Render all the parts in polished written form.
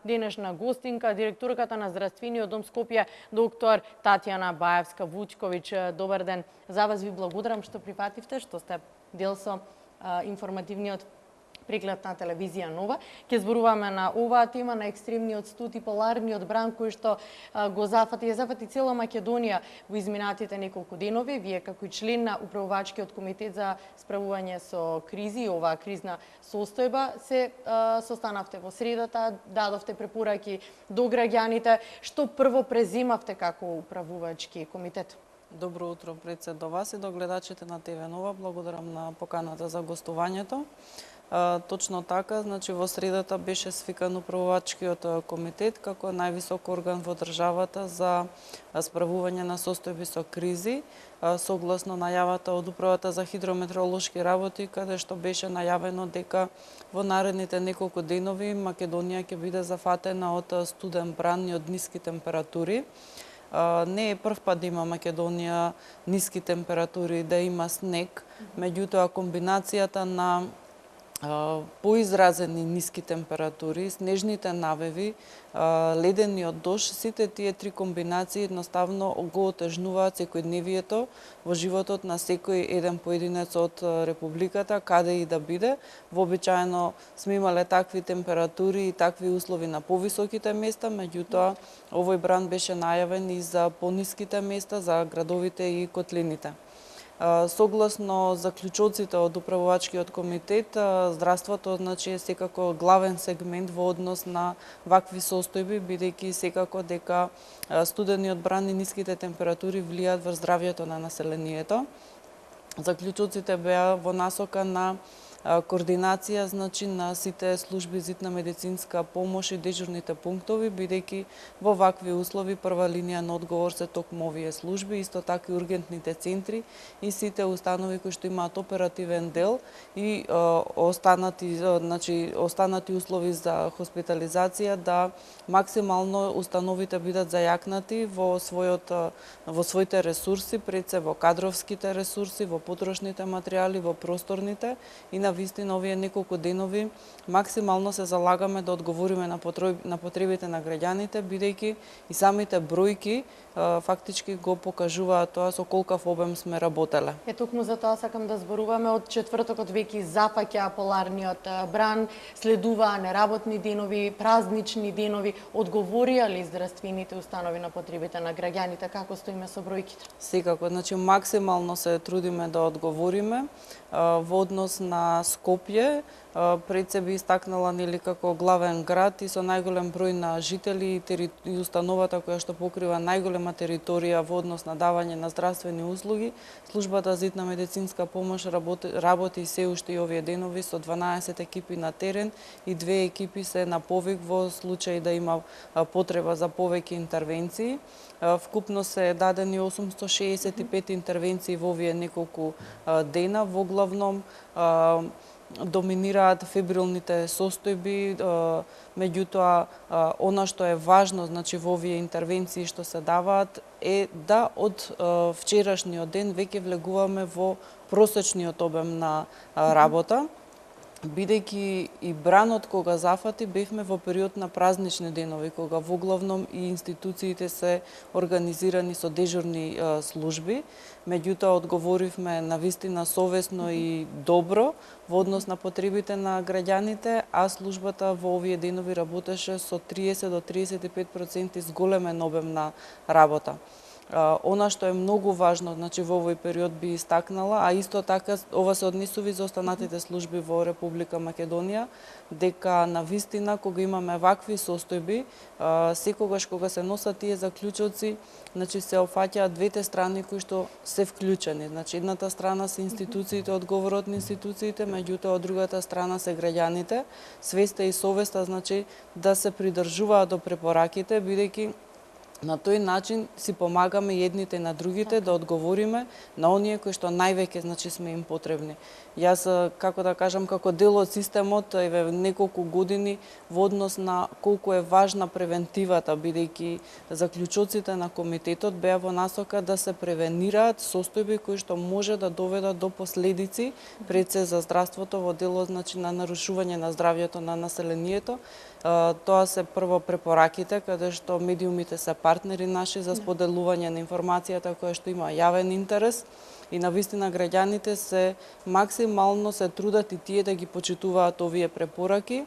Денешна гостинка, директорката на Здравствениот дом Скопје, доктор Татјана Баевска-Вучковиќ. Добар ден. За вас ви благодарам што прифативте, што сте дел со информативниот преглед на телевизија Нова. Ќе зборуваме на оваа тема, на екстремниот студ и поларниот бран кој што го зафати цела Македонија во изминатите неколку денови. Вие како и член на управувачкиот комитет за справување со кризи, оваа кризна состојба, се состанавте во средата, дадовте препораки до граѓаните. Што прво преземавте како управувачки комитет? Добро утро пред се до вас и до гледачите на ТВ Нова. Благодарам на поканата за гостувањето. Точно така, значи во средата беше свикан управувачкиот комитет како највисок орган во државата за справување на состојби со кризи, согласно најавата од Управата за хидрометеоролошки работи, каде што беше најавено дека во наредните неколку денови Македонија ќе биде зафатена од студен бран и од ниски температури. Не е прв пат да има Македонија ниски температури, да има снег, меѓутоа комбинацијата на поизразени ниски температури, снежните навеви, ледениот дош, сите тие три комбинации едноставно го отежнуваат секојдневието во животот на секој еден поединец од Републиката, каде и да биде. Вообичаено сме имале такви температури и такви услови на повисоките места, меѓутоа овој бран беше најавен и за пониските места, за градовите и котлините. Согласно заклучоците од управувачкиот комитет, здравството значи е секако главен сегмент во однос на вакви состојби, бидејќи секако дека студениот бран и ниските температури влијаат врз здравјето на населението. Заклучоците беа во насока на координација, значи, на сите служби за итна медицинска помош и дежурните пунктови, бидејќи во вакви услови прва линија на одговор се токму овие служби, исто така и ургентните центри и сите установи кои што имаат оперативен дел и останати услови за хоспитализација, да максимално установите бидат зајакнати во своите ресурси, пред се во кадровските ресурси, во потрошните материјали, во просторните, и на вистина овие неколку денови максимално се залагаме да одговориме на потребите на граѓаните, бидејќи и самите бројки фактички го покажуваат тоа со колкав обем сме работеле. Токму за тоа сакам да зборуваме. Од четвртокот веќе запаќа поларниот бран, следуваа неработни денови, празнични денови. Одговорија ли здравствените установи на потребите на граѓаните? Како стоиме со бројките? Секако, значи максимално се трудиме да одговориме. Во однос на Скопје, пред се би истакнала нели како главен град и со најголем број на жители и установата која што покрива најголема територија во однос на давање на здравствени услуги, службата за итна медицинска помош работи се уште и овие денови со 12 екипи на терен и 2 екипи се на повик во случај да има потреба за повеќе интервенции. Вкупно се дадени 865 интервенции во овие неколку дена, во главном доминираат фебрилните состојби, меѓутоа она што е важно, значи во овие интервенции што се даваат е да од вчерашниот ден веќе влегуваме во просечниот обем на работа, бидејќи и бранот кога зафати бевме во период на празнични денови, кога во главном и институциите се организирани со дежурни служби, меѓутоа одговоривме на вистина совесно и добро во однос на потребите на граѓаните, а службата во овие денови работеше со 30 до 35% зголемен обем на работа. Она што е многу важно, значи во овој период би истакнала, а исто така ова се однесува и за останатите служби во Република Македонија, дека на вистина кога имаме вакви состојби, секогаш кога се носат тие заклучоци, значи се опфаќаат двете страни кои што се вклучени. Значи едната страна се институциите, одговорот на институциите, меѓутоа од другата страна се граѓаните, свеста и совеста, значи да се придржуваат до препораките, бидејќи на тој начин си помагаме едните на другите да одговориме на оние кои што највеќе значи сме им потребни. Јас како да кажам како дел од системот еве неколку години во однос на колку е важна превентивата, бидејќи заклучоците на комитетот беа во насока да се превенираат состојби кои што може да доведат до последици пред се за здравството во делот значи на нарушување на здравјето на населението. Тоа се прво препораките, каде што медиумите се партнери наши за споделување на информацијата која што има јавен интерес и навистина граѓаните се максимално се трудат и тие да ги почитуваат овие препораки.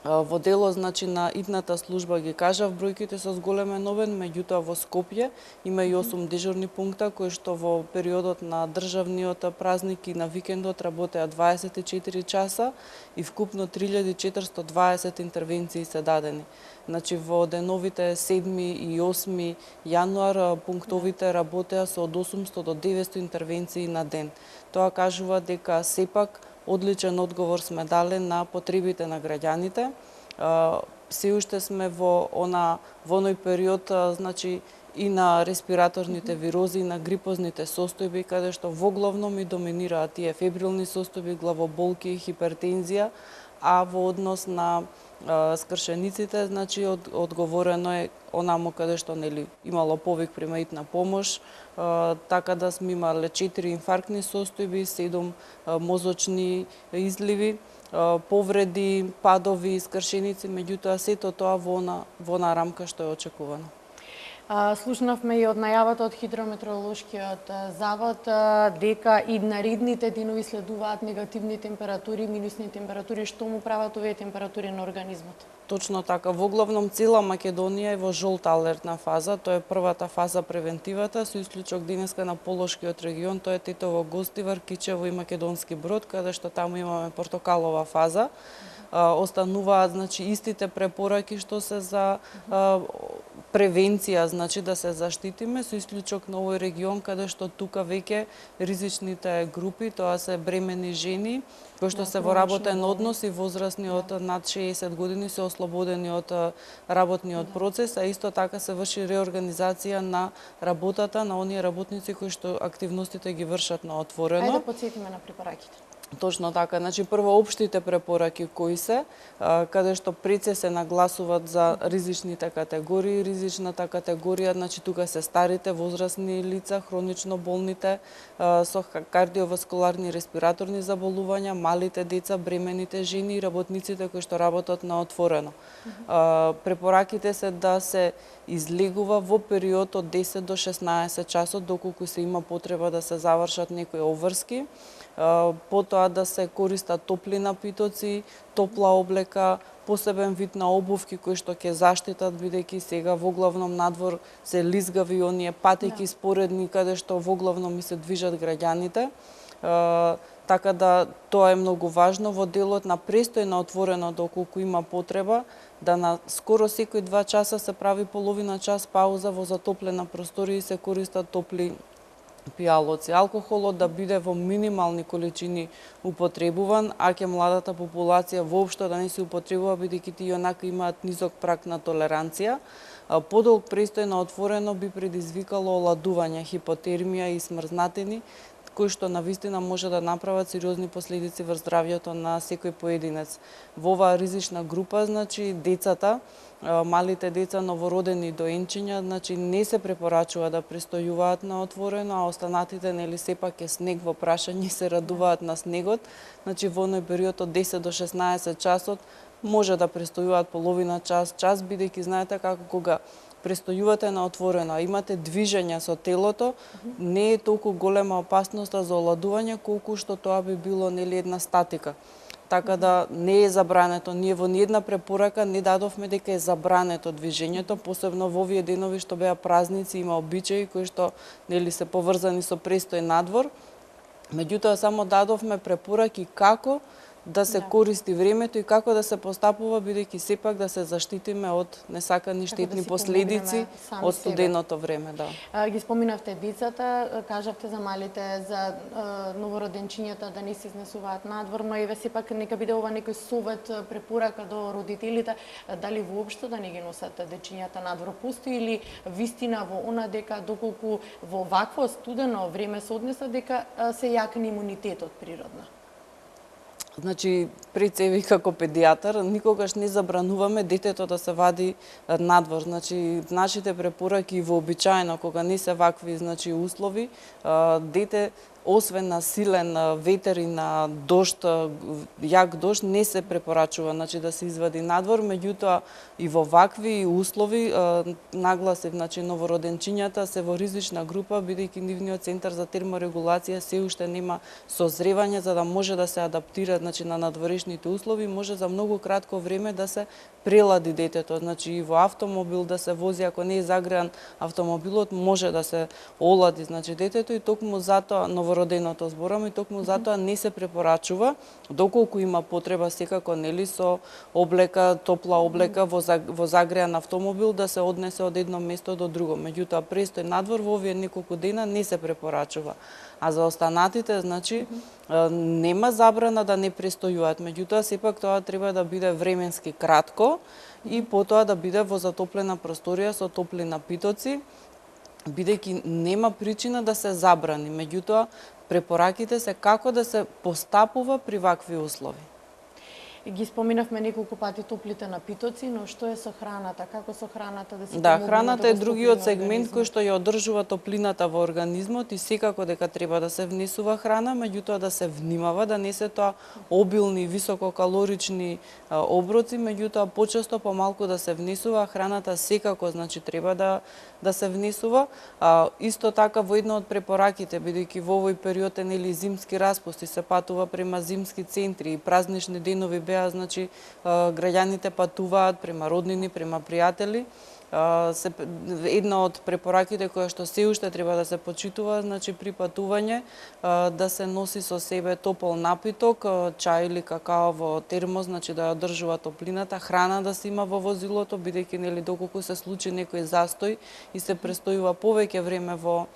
Во дело, значи, на итната служба ги кажав бројките со зголемен обем, меѓутоа во Скопје има и 8 дежурни пункта кои што во периодот на државниот празник и на викендот работеа 24 часа и вкупно 3420 интервенции се дадени. Значи, во деновите 7 и 8 јануар пунктовите работеа со од 800 до 900 интервенции на ден. Тоа кажува дека сепак одличен одговор сме дали на потребите на граѓаните. Се уште сме во оној период, значи, и на респираторните вирози, и на грипозните состојби, каде што воглавном и доминираат тие фебрилни состојби, главоболки, хипертензија, а во однос на скршениците, значи, одговорено е онамо каде што имало повик прима итна помош, така да сме имале 4 инфарктни состојби, 7 мозочни изливи, повреди, падови, скршеници, меѓутоа сето тоа во она рамка што е очекувано. Слушнавме и од најавата од Хидрометеоролошкиот завод дека и наредните денови следуваат негативни температури, минусни температури, што му прават овие температури на организмот? Точно така, воглавном цела Македонија е во жолта алертна фаза, тоа е првата фаза превентивата, со исклучок денеска на Полошкиот регион, тоа е Тетово, Гостивар, Кичево и Македонски Брод, каде што таму имаме портокалова фаза. Остануваат, значи, истите препораки што се за превенција, значи да се заштитиме, со исклучок на овој регион, каде што тука веќе ризичните групи, тоа се бремени жени, кои што се во работен однос и возрастни од над 60 години се ослободени од работниот процес, а исто така се врши реорганизација на работата на оние работници кои што активностите ги вршат на отворено. Ајде да потсетиме на препораките. Точно така, значи прво општите препораки кои се, каде што пред се нагласуваат за ризичните категории, ризичната категорија, значи тука се старите, возрастни лица, хронично болните, со кардиоваскуларни респираторни заболувања, малите деца, бремените жени и работниците кои што работат на отворено. Препораките се да се излегува во период од 10 до 16 часот, доколку се има потреба да се завршат некои обврски, потоа да се користат топли напитоци, топла облека, посебен вид на обувки кои што ќе заштитат, бидејќи сега воглавном надвор се лизгави оние патеки споредни каде што воглавном и се движат граѓаните. Така да тоа е многу важно во делот на престој на отворено, доколку има потреба, да на скоро секои 2 часа се прави половина час пауза во затоплена просторија и се користат топли пијалоци. Алкохолот да биде во минимални количини употребуван, а ке младата популација воопшто да не се употребува, бидејќи тие онака имаат низок праг на толеранција. Подолг престој на отворено би предизвикало оладување, хипотермија и смрзнатини, кои што навистина може да направат сериозни последици врз здравјето на секој поединец. Во оваа ризична група, значи, децата, малите деца, новородени доенчиња, значи, не се препорачува да престојуваат на отворено, а останатите, сепак е снег во прашање, се радуваат на снегот. Значи, во оној период од 10 до 16 часот може да престојуваат половина час, бидејќи знаете како кога престојувате на отворено, а имате движење со телото, не е толку голема опасноста за оладување, колку што тоа би било една статика. Така да не е забрането. Ние во ниедна препорака не дадовме дека е забрането движењето, посебно во овие денови што беа празници, има обичаи кои што се поврзани со престој надвор. Меѓутоа само дадовме препораки како да се користи времето и како да се постапува, бидејќи сепак да се заштитиме од несакани штетни последици од студеното време. Да. Ги споминавте децата, кажавте за малите, за новороденчињата да не се изнесуваат надвор, но еве сепак нека биде ова некој совет, препорака до родителите, дали воопшто да не ги носат дечињата надвор. Постои или вистина во она дека доколку во вакво студено време се однесат дека се јакни имунитетот природно? Значи, пред себе како педијатар, никогаш не забрануваме детето да се вади надвор. Значи, нашите препораки вообичаено, кога не се вакви услови, дете освен на силен ветер и на дожд, јак дожд, не се препорачува значи да се извади надвор, меѓутоа и во вакви услови нагласив значи новороденчињата се во ризична група бидејќи нивниот центар за терморегулација се уште нема созревање за да може да се адаптира значи на надворешните услови, може за многу кратко време да се прелади детето, значи и во автомобил да се вози ако не е загреан автомобилот може да се олади значи детето и токму затоа новороденото зборам и токму затоа не се препорачува доколку има потреба секако нели со облека, топла облека во загреан автомобил да се однесе од едно место до друго. Меѓутоа престој надвор во овие неколку дена не се препорачува. А за останатите, значи, нема забрана да не престојуваат, меѓутоа сепак тоа треба да биде временски кратко и потоа да биде во затоплена просторија со топли напитоци, бидејќи нема причина да се забрани, меѓутоа препораките се како да се постапува при вакви услови. Ги споминавме неколку пати топлите напитоци, но што е со храната? Како со храната да се Да, храната е другиот сегмент кој што ја одржува топлината во организмот и секако дека треба да се внесува храна, меѓутоа да се внимава да не се тоа обилни, висококалорични оброци, меѓутоа почесто помалку да се внесува, храната секако значи треба да се внесува. Исто така во една од препораките, бидејќи во овој период е нели зимски распусти, се патува према зимски центри и празнични денови значи граѓаните патуваат према роднини, према пријатели. Една од препораките која што се уште треба да се почитува, значи при патување да се носи со себе топол напиток, чај или какао во термос, значи да ја одржува топлината, храна да се има во возилото, бидејќи нели доколку се случи некој застој и се престојува повеќе време во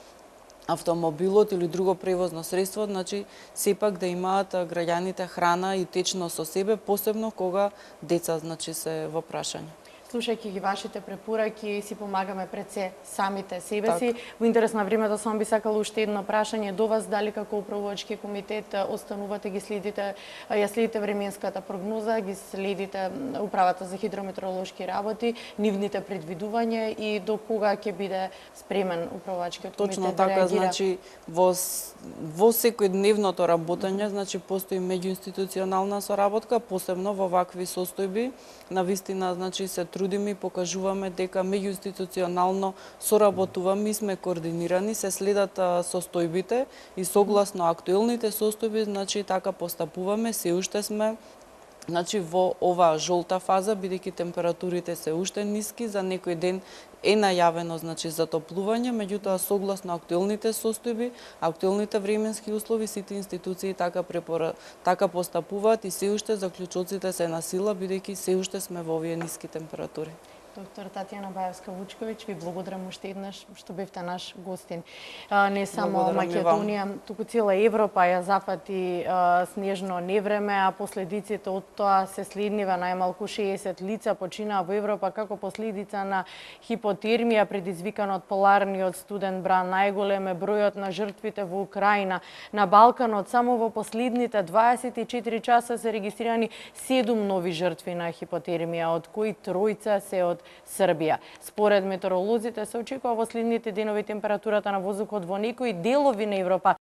автомобилот или друго превозно средство, значи сепак да имаат граѓаните храна и течно со себе, посебно кога деца значи се во прашање. Слушајќи ги вашите препораки, си помагаме пред се самите себе си. Во интерес на времето само би сакала уште едно прашање до вас, дали како управувачки комитет останувате, ги следите, ја следите временската прогноза, ги следите управата за хидрометеоролошки работи, нивните предвидувања и до кога ќе биде спремен управувачкиот комитет Точно да така, реагира? значи во секојдневното работење, значи постои меѓуинституционална соработка, посебно во вакви состојби, навистина значи се трудиме и покажуваме дека меѓуинституционално соработуваме и сме координирани, се следат состојбите и согласно актуелните состојби, значи така постапуваме, се уште сме значи во оваа жолта фаза, бидејќи температурите се уште ниски, за некој ден е најавено значи затоплување, меѓутоа согласно актуелните состојби, актуелните временски услови, сите институции така постапуваат и се уште заклучоците се на сила, бидејќи се уште сме во овие ниски температури. Доктор Татјана Баевска-Вучковиќ, ви благодарам уште еднаш што бевте наш гостин. Не само Македонија, туку цела Европа ја зафати снежно невреме, а последиците од тоа се следнива. Најмалку 60 лица починаа во Европа како последица на хипотермија предизвикана од поларниот студен бран. Најголем е бројот на жртвите во Украина. На Балканот само во последните 24 часа се регистрирани 7 нови жртви на хипотермија, од кои тројца се од Србија. Според метеоролозите се очекува во следните денови температурата на воздухот во некои делови на Европа